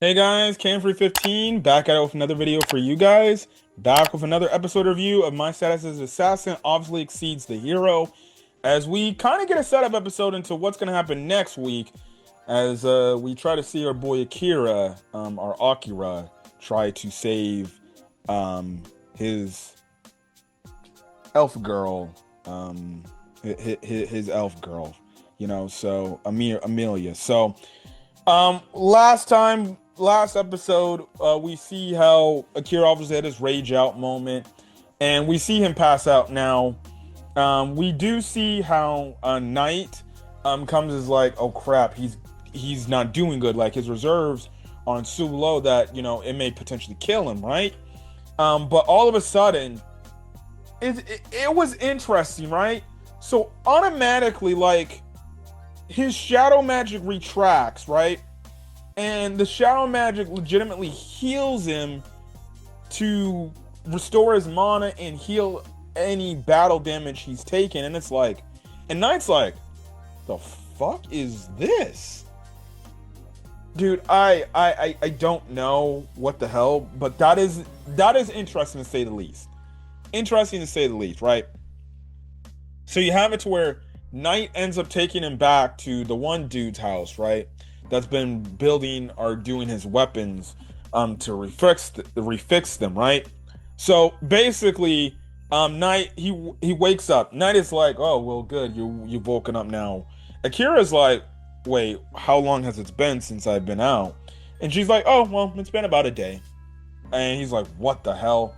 Hey guys, Cam315 back at it with another video for you guys. Back with another episode review of My Status as Assassin Obviously Exceeds the Hero. As we kind of get a setup episode into what's going to happen next week, as we try to see our boy Akira, our Akira, try to save his elf girl, his elf girl, so Amelia. So last episode, we see how Akira obviously had his rage out moment, and we see him pass out now. We do see how Knight comes as like, oh crap, he's not doing good. Like his reserves are so low that it may potentially kill him, right? But all of a sudden, it was interesting, right? So automatically, like his shadow magic retracts, right? And the shadow magic legitimately heals him to restore his mana and heal any battle damage he's taken. And it's like, and Knight's like, the fuck is this? Dude, I don't know what the hell, but that is interesting to say the least. Interesting to say the least, right? So you have it to where Knight ends up taking him back to the one dude's house, right? That's been building or doing his weapons to refix them, right? So basically, Knight he wakes up. Knight is like, oh well, good, you've woken up now. Akira's like, wait, how long has it been since I've been out? And she's like, oh well, it's been about a day. And he's like, what the hell?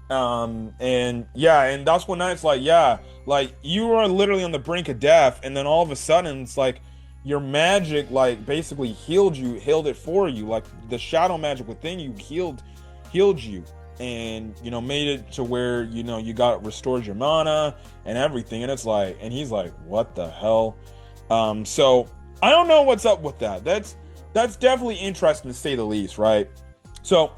And yeah, and that's when Knight's like, yeah, like you are literally on the brink of death, and then all of a sudden it's like your magic like basically healed it for you. Like the shadow magic within you healed you, and made it to where you got restored your mana and everything. And it's like, and he's like, what the hell? So I don't know what's up with that. That's definitely interesting to say the least, right? So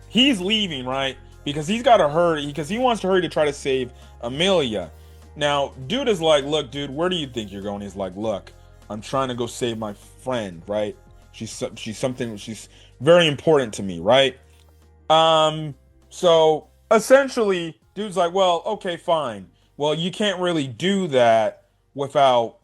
he's leaving, right? Because he's got to hurry, because he wants to hurry to try to save Amelia. Now, dude is like, look, dude, where do you think you're going? He's like, look, I'm trying to go save my friend, right? She's very important to me, right? So essentially, dude's like, well, okay, fine. Well, you can't really do that without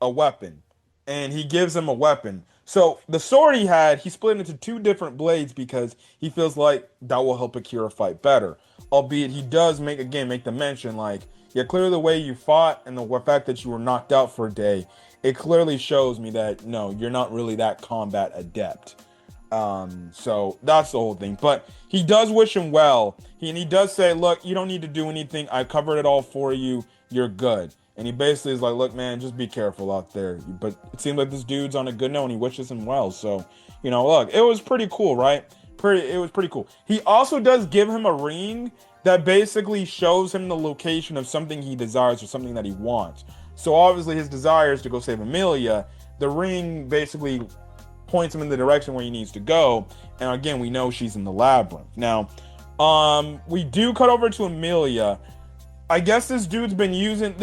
a weapon. And he gives him a weapon. So the sword he split into two different blades because he feels like that will help Akira fight better. Albeit he does make the mention like, yeah, clearly the way you fought and the fact that you were knocked out for a day, it clearly shows me that no, you're not really that combat adept. So that's the whole thing. But he does wish him well. He does say, look, you don't need to do anything. I covered it all for you. You're good. And he basically is like, look, man, just be careful out there. But it seems like this dude's on a good note and he wishes him well. So, look, it was pretty cool, right? It was pretty cool. He also does give him a ring that basically shows him the location of something he desires or something that he wants. So obviously his desire is to go save Amelia. The ring basically points him in the direction where he needs to go. And again, we know she's in the labyrinth. Now, we do cut over to Amelia. I guess this demon's been using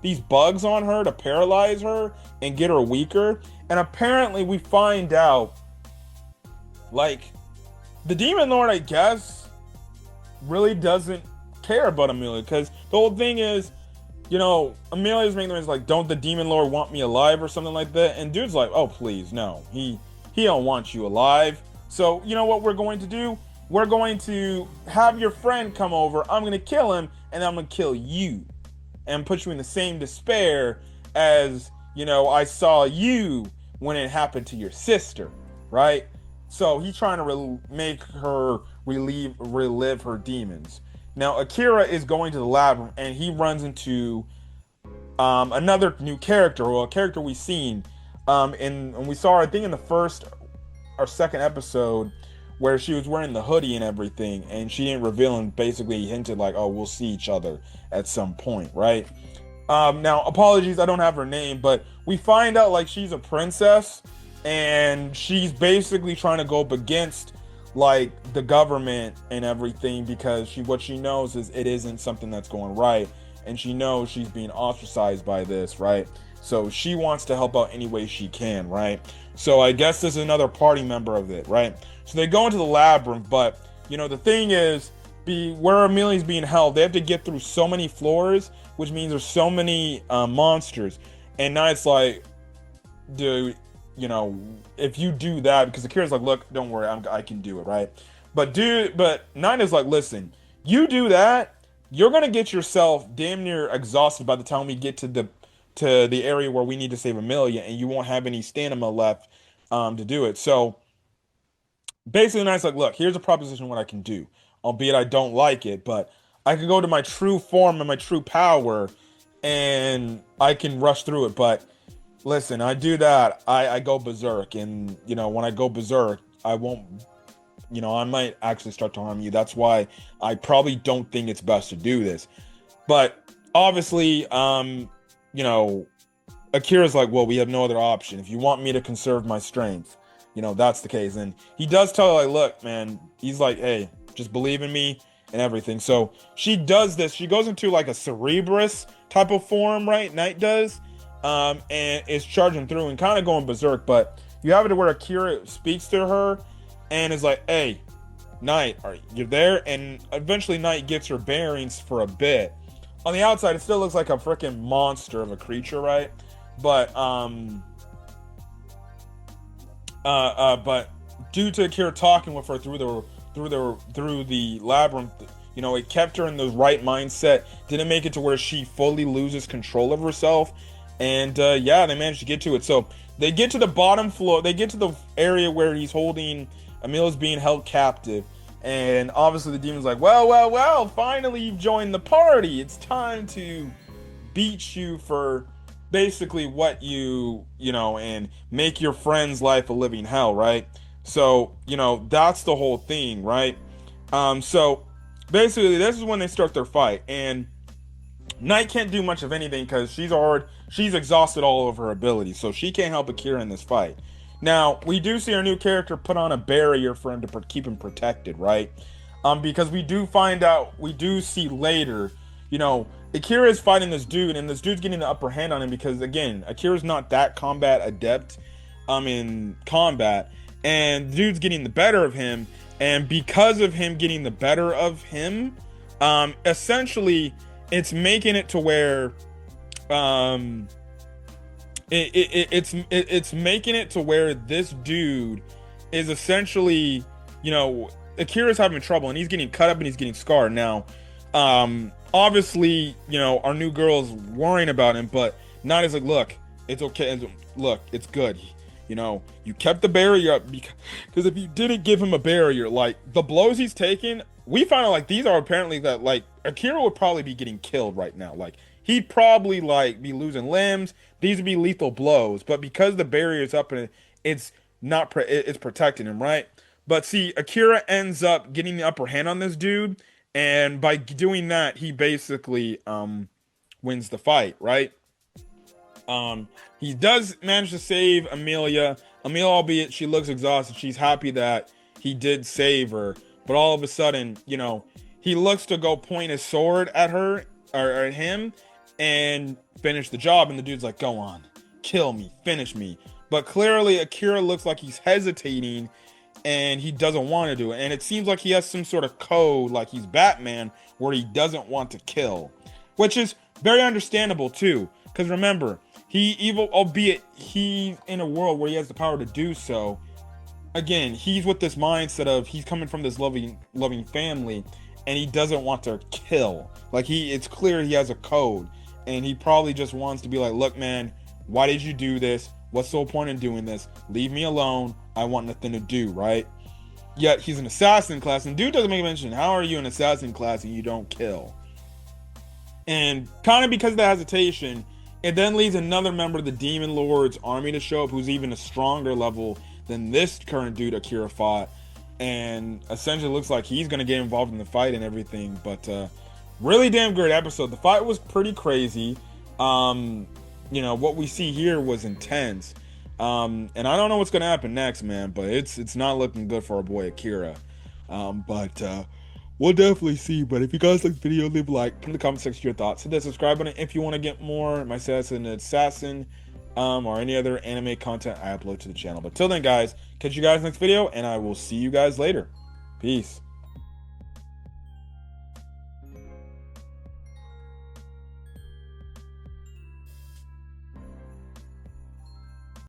these bugs on her to paralyze her and get her weaker. And apparently we find out, like, the Demon Lord, I guess, really doesn't care about Amelia. Because the whole thing is, Amelia's making them like, don't the Demon Lord want me alive or something like that? And dude's like, oh, please, no. He don't want you alive. So, you know what we're going to do? We're going to have your friend come over. I'm going to kill him, and I'm going to kill you. And put you in the same despair as, I saw you when it happened to your sister, right? So he's trying to make her relive her demons. Now, Akira is going to the labyrinth, and he runs into another new character, or a character we've seen. And we saw her, I think, in the first or second episode, where she was wearing the hoodie and everything, and she didn't reveal and basically hinted like, oh, we'll see each other at some point, right? Now, apologies, I don't have her name, but we find out like she's a princess, and she's basically trying to go up against like the government and everything because what she knows is it isn't something that's going right, and she knows she's being ostracized by this, right? So she wants to help out any way she can, right? So I guess this is another party member of it, right? So they go into the labyrinth, but the thing is, where Amelia's being held, they have to get through so many floors, which means there's so many monsters. And now it's like, dude, if you do that, because Akira's like, look, don't worry, I can do it, right? But Nine is like, listen, you do that, you're gonna get yourself damn near exhausted by the time we get to the area where we need to save Amelia, and you won't have any stamina left to do it. So basically, Nine's like, look, here's a proposition what I can do, albeit I don't like it, but I can go to my true form and my true power, and I can rush through it, but listen, I do that. I go berserk, and when I go berserk, I won't. I might actually start to harm you. That's why I probably don't think it's best to do this. But obviously, Akira's like, well, we have no other option. If you want me to conserve my strength, that's the case. And he does tell her, like, look, man. He's like, hey, just believe in me and everything. So she does this. She goes into like a Cerebrus type of form, right? Night does. And is charging through and kind of going berserk, but you have it to where Akira speaks to her and is like, hey, Night, you're there? And eventually Night gets her bearings for a bit. On the outside, it still looks like a freaking monster of a creature, right? But due to Akira talking with her through the labyrinth, it kept her in the right mindset. Didn't make it to where she fully loses control of herself. And yeah, they managed to get to it. So they get to the bottom floor. They get to the area where he's holding Amelia's being held captive. And obviously the demon's like, well, finally you've joined the party. It's time to beat you for basically what and make your friend's life a living hell, right? So, that's the whole thing, right? So basically this is when they start their fight. And Knight can't do much of anything because she's exhausted all of her abilities, so she can't help Akira in this fight. Now, we do see our new character put on a barrier for him to keep him protected, right? Because we do see later, Akira is fighting this dude, and this dude's getting the upper hand on him because, again, Akira's not that combat adept, in combat, and the dude's getting the better of him, and because of him getting the better of him, essentially, it's making it to where, it's making it to where this dude is essentially, Akira's having trouble and he's getting cut up and he's getting scarred. Now, obviously, our new girl's worrying about him, but Nadia's like, look, it's okay. Look, it's good. You kept the barrier up because if you didn't give him a barrier, like the blows he's taking, we found out like these are apparently that like Akira would probably be getting killed right now. Like he'd probably like be losing limbs. These would be lethal blows, but because the barrier is up and it's not it's protecting him, right? But see, Akira ends up getting the upper hand on this dude, and by doing that, he basically wins the fight, right? He does manage to save Amelia. Amelia, albeit she looks exhausted, she's happy that he did save her. But all of a sudden, he looks to go point his sword at her or at him and finish the job. And the dude's like, go on, kill me, finish me. But clearly, Akira looks like he's hesitating and he doesn't want to do it. And it seems like he has some sort of code, like he's Batman, where he doesn't want to kill, which is very understandable too. Because remember, albeit he's in a world where he has the power to do so. Again, he's with this mindset of he's coming from this loving family, and he doesn't want to kill. Like it's clear he has a code, and he probably just wants to be like, look, man, why did you do this? What's the whole point in doing this? Leave me alone. I want nothing to do, right? Yet he's an assassin class, and dude doesn't make mention. How are you an assassin class and you don't kill? And kind of because of the hesitation, it then leads another member of the Demon Lord's army to show up, who's even a stronger level than this current dude Akira fought, and essentially looks like he's going to get involved in the fight and everything. But really damn great episode. The fight was pretty crazy. What we see here was intense, and I don't know what's going to happen next, man, but it's not looking good for our boy Akira. But we'll definitely see. But if you guys like the video, leave a like, put in the comment section your thoughts, hit that subscribe button if you want to get more my assassin, or any other anime content I upload to the channel. But till then, guys, catch you guys next video, and I will see you guys later. Peace.